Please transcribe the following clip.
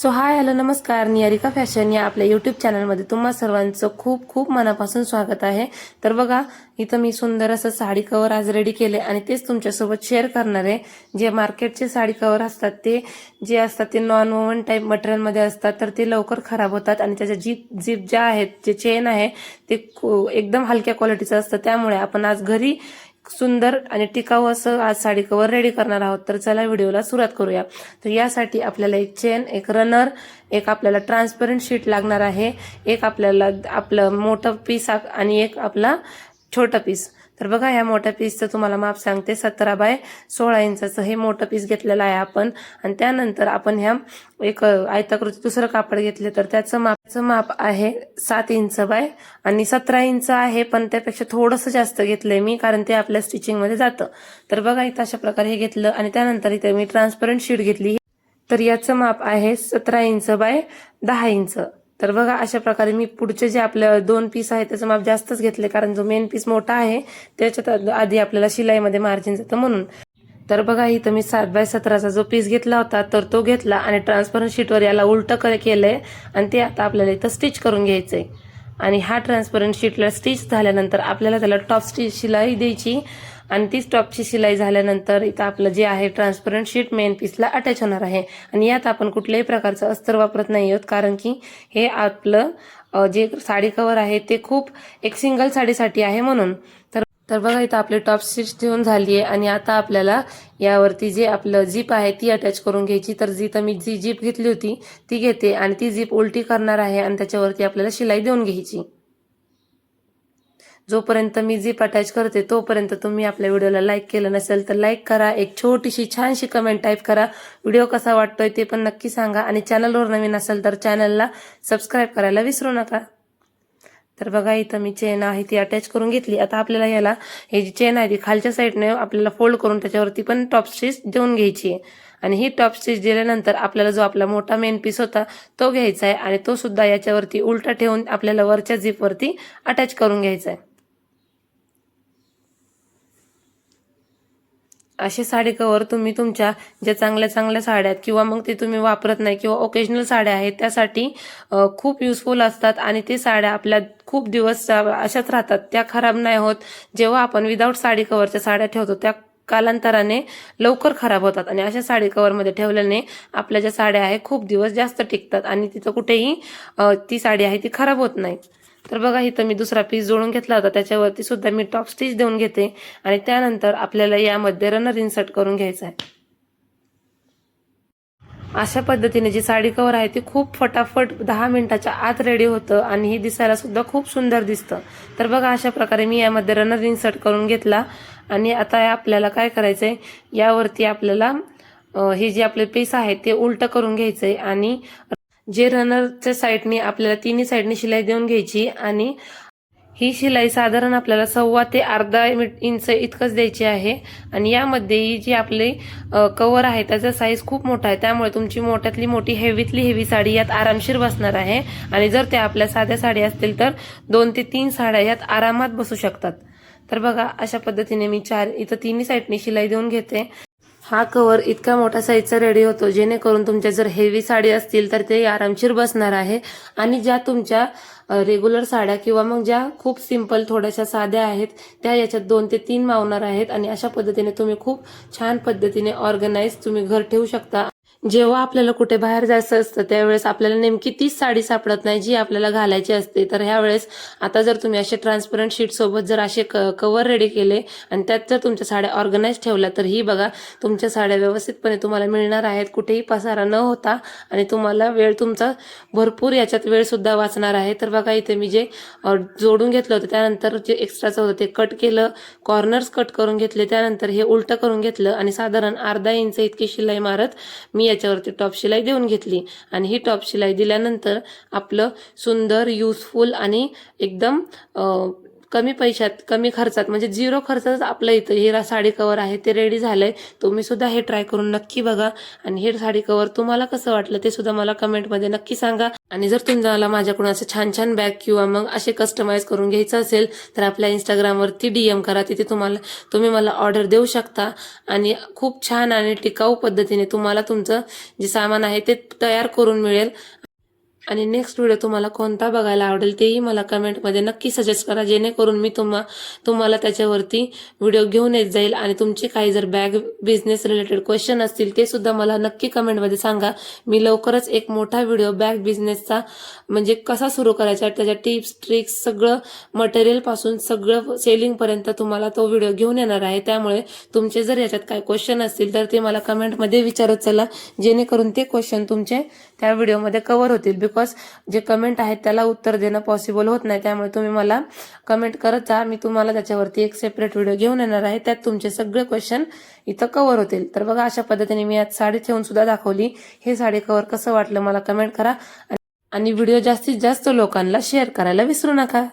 So hi hello नमस्कार. Niharika fashion या आपल्या यूट्यूब चॅनलमध्ये तुम्हा सर्वांचं खूप खूप मनापासून स्वागत आहे. तर बघा, इथं मी सुंदर असं साडी कव्हर आज रेडी केले आणि तेच तुमच्यासोबत शेअर करणार आहे. जे मार्केटचे साडी कव्हर असतात ते नॉन वोवन टाईप मटेरियलमध्ये असतात, तर ते लवकर खराब होतात आणि त्याच्या जीप ज्या आहेत, जे चेन आहे ते एकदम हलक्या क्वालिटीचं असतं. त्यामुळे आपण आज घरी सुंदर आणि टिकाऊ असं आज साडी कव्हर रेडी करणार आहोत. तर चला व्हिडिओला सुरुवात करूया. तर यासाठी आपल्याला एक चेन, एक रनर, एक आपल्याला ट्रान्सपरंट शीट लागणार आहे, एक आपल्याला आपलं मोठं पीस आणि एक आपला छोटा पीस. तर बघा, ह्या मोठ्या पीसचं तुम्हाला माप सांगते. 17 बाय 16 इंचाचं हे मोठं पीस घेतलेलं आहे आपण. आणि त्यानंतर आपण ह्या एक आयताकृती दुसरं कापड घेतले, तर त्याचं माप आहे 7 इंच बाय आणि 17 इंच आहे, पण त्यापेक्षा थोडंसं जास्त घेतलंय मी, कारण ते आपल्या स्टिचिंगमध्ये जातं. तर बघा, इथं अशा प्रकारे हे घेतलं आणि त्यानंतर इथे मी ट्रान्सपरंट शीट घेतली. तर याचं माप आहे 17 इंच बाय 10 इंच. तर बघा, अशा प्रकारे मी पुढचे जे आपले 2 पीस आहेत त्याचं माप जास्तच घेतले, कारण जो मेन पीस मोठा आहे त्याच्यात आधी आपल्याला शिलाईमध्ये मार्जिन जातं म्हणून. तर बघा, इथं मी 7 बाय 17चा जो पीस घेतला होता तर तो घेतला आणि ट्रान्सपरंट शीटवर याला उलटं केलंय आणि ते आता आपल्याला इथं स्टिच करून घ्यायचंय. आणि हा ट्रान्सपरंट शीटला स्टिच झाल्यानंतर आपल्याला त्याला टॉप स्टिच शिलाई द्यायची आणि तीच टॉपची शिलाई झाल्यानंतर इथं आपलं जे आहे ट्रान्सपरंट शीट मेन पीसला अटॅच होणार आहे. आणि यात आपण कुठल्याही प्रकारचं अस्तर वापरत नाही आहोत, कारण की हे आपलं जे साडी कव्हर आहे ते खूप एक सिंगल साडीसाठी आहे म्हणून. तर बघा, इथं आपली टॉप स्टिच ठेवून झाली आहे आणि आता आपल्याला यावरती जे आपलं जीप आहे ती अटॅच करून घ्यायची. तर जिथं मी जी जीप घेतली होती ती घेते आणि ती जीप उलटी करणार आहे आणि त्याच्यावरती आपल्याला शिलाई देऊन घ्यायची. जोपर्यंत मी जीप अटॅच करते तोपर्यंत तुम्ही आपल्या व्हिडिओला लाईक केलं नसेल तर लाईक करा, एक छोटीशी छानशी कमेंट टाईप करा, व्हिडिओ कसा वाटतोय ते पण नक्की सांगा आणि चॅनलवर नवीन असेल तर चॅनलला सबस्क्राईब करायला विसरू नका. तर बघा, इथं मी चेन आहे ती अटॅच करून घेतली. आता आपल्याला याला ही जी चेन आहे ती खालच्या साईडने आपल्याला फोल्ड करून त्याच्यावरती पण टॉप स्टिच देऊन घ्यायची आहे. आणि ही टॉप स्टिच दिल्यानंतर आपल्याला जो आपला मोठा मेन पीस होता तो घ्यायचा आहे आणि तो सुद्धा याच्यावरती उलटा ठेवून आपल्याला वरच्या झिपवरती अटॅच करून घ्यायचा आहे. असे साडी कव्हर तुम्ही तुमच्या ज्या चांगल्या चांगल्या साड्या आहेत किंवा मग ते तुम्ही वापरत नाही किंवा ओकेजनल साड्या आहेत त्यासाठी खूप युजफुल असतात आणि ते साड्या आपल्या खूप दिवस अशाच राहतात, त्या खराब नाही होत. जेव्हा आपण विदाऊट साडी कव्हरच्या साड्या ठेवतो त्या कालांतराने लवकर खराब होतात आणि अशा साडी कव्हरमध्ये ठेवल्याने आपल्या ज्या साड्या आहेत खूप दिवस जास्त टिकतात आणि तिथं कुठेही ती साडी आहे ती खराब होत नाही. तर बघा, इथं मी दुसरा पीस जोडून घेतला होता त्याच्यावरती सुद्धा मी टॉप स्टिच देऊन घेते आणि त्यानंतर आपल्याला यामध्ये रनर इन्सर्ट करून घ्यायचा आहे. अशा पद्धतीने जी साडी कव्हर आहे ती खूप फटाफट 10 मिनिटाच्या आत रेडी होतं आणि ही दिसायला सुद्धा खूप सुंदर दिसतं. तर बघा, अशा प्रकारे मी यामध्ये रनर इन्सर्ट करून घेतला आणि आता आपल्याला काय करायचंय, यावरती आपल्याला हे जे आपले पीस आहे ते उलट करून घ्यायचंय आणि जे रनरच्या साईडने आपल्याला तिन्ही साईडने शिलाई देऊन घ्यायची आणि ही शिलाई साधारण आपल्याला 1.25 ते अर्धा इंच इतकंच द्यायची आहे. आणि यामध्ये ही जी आपली कव्हर आहे त्याचा साईज खूप मोठा आहे, त्यामुळे तुमची मोठ्यातली मोठी हेवीतली हेवी साडी यात आरामशीर बसणार आहे. आणि जर त्या आपल्या साध्या साडी असतील तर 2 ते 3 साड्या यात आरामात बसू शकतात. तर बघा, अशा पद्धतीने मी इथं तिन्ही साईडने शिलाई देऊन घेते. हा कव्हर इतका मोठा साईजचा रेडी होतो जेणेकरून तुमच्या जर हेवी साडी असतील तर ते आरामशीर बसणार आहे. आणि ज्या तुमच्या रेग्युलर साड्या किंवा मग ज्या खूप सिंपल थोड्याशा साध्या आहेत त्या याच्यात 2 ते 3 मावणार आहेत. आणि अशा पद्धतीने तुम्ही खूप छान पद्धतीने ऑर्गनाइज तुम्ही घर ठेवू शकता. जेव्हा आपल्याला कुठे बाहेर जायचं असतं त्यावेळेस आपल्याला नेमकी तीच साडी सापडत नाही जी आपल्याला घालायची असते. तर ह्यावेळेस आता जर तुम्ही असे ट्रान्सपरंट शीट सोबत जर असे कव्हर रेडी केले आणि त्यात जर तुमच्या साड्या ऑर्गनाइज ठेवल्या तर ही बघा, तुमच्या साड्या व्यवस्थितपणे तुम्हाला मिळणार आहेत, कुठेही पसारा न होता. आणि तुम्हाला वेळ तुमचा भरपूर याच्यात वेळ सुद्धा वाचणार आहे. तर बघा, इथे मी जे जोडून घेतलं होतं त्यानंतर जे एक्स्ट्राचं होतं ते कट केलं, कॉर्नर्स कट करून घेतले, त्यानंतर हे उलटं करून घेतलं आणि साधारण अर्धा इंच इतकी शिलाई मारत मी याच्यावरती टॉप शिलाई देऊन घेतली. आणि ही टॉप शिलाई दिल्यानंतर आपलं सुंदर युजफुल आणि एकदम कमी पैशात कमी खर्चात म्हणजे 0 खर्चात आपलं इथं हे साडी कव्हर आहे ते रेडी झालंय. तुम्ही सुद्धा हे ट्राय करून नक्की बघा आणि हे साडी कव्हर तुम्हाला कसं वाटलं ते सुद्धा मला कमेंटमध्ये नक्की सांगा. आणि जर तुम्हाला माझ्याकडून असं छान छान बॅग किंवा मग असे कस्टमाइज करून घ्यायचं असेल तर आपल्या इंस्टाग्रामवरती DM करा. तिथे तुम्ही मला ऑर्डर देऊ शकता आणि खूप छान आणि टिकाऊ पद्धतीने तुम्हाला तुमचं जे सामान आहे ते तयार करून मिळेल. आणि नेक्स्ट व्हिडिओ तुम्हाला कोणता बघायला आवडेल तेही मला कमेंटमध्ये नक्की सजेस्ट करा, जेणेकरून मी तुम्हाला त्याच्यावरती व्हिडिओ घेऊन येत जाईल. आणि तुमचे काही जर बॅग बिझनेस रिलेटेड क्वेश्चन असतील ते सुद्धा मला नक्की कमेंटमध्ये सांगा. मी लवकरच एक मोठा व्हिडिओ बॅग बिझनेसचा म्हणजे कसा सुरू करायचा, त्याच्या टिप्स ट्रिक्स सगळं मटेरियलपासून सगळं सेलिंगपर्यंत तुम्हाला तो व्हिडिओ घेऊन येणार आहे. त्यामुळे तुमचे जर याच्यात काही क्वेश्चन असतील तर ते मला कमेंटमध्ये विचारत चला, जेणेकरून ते क्वेश्चन तुमचे त्या व्हिडिओमध्ये कव्हर होतील. बिकॉज जे कमेंट आहेत त्याला उत्तर देणं पॉसिबल होत नाही. त्यामुळे तुम्ही मला कमेंट करत जा. मी तुम्हाला त्याच्यावरती एक सेपरेट व्हिडिओ घेऊन येणार आहे, त्यात तुमचे सगळे क्वेश्चन इथं कव्हर होतील. तर बघा, अशा पद्धतीने मी आज साडी ठेवून सुद्धा दाखवली. हे साडी कव्हर कसं वाटलं मला कमेंट करा आणि व्हिडिओ जास्तीत जास्त लोकांना शेअर करायला विसरू नका.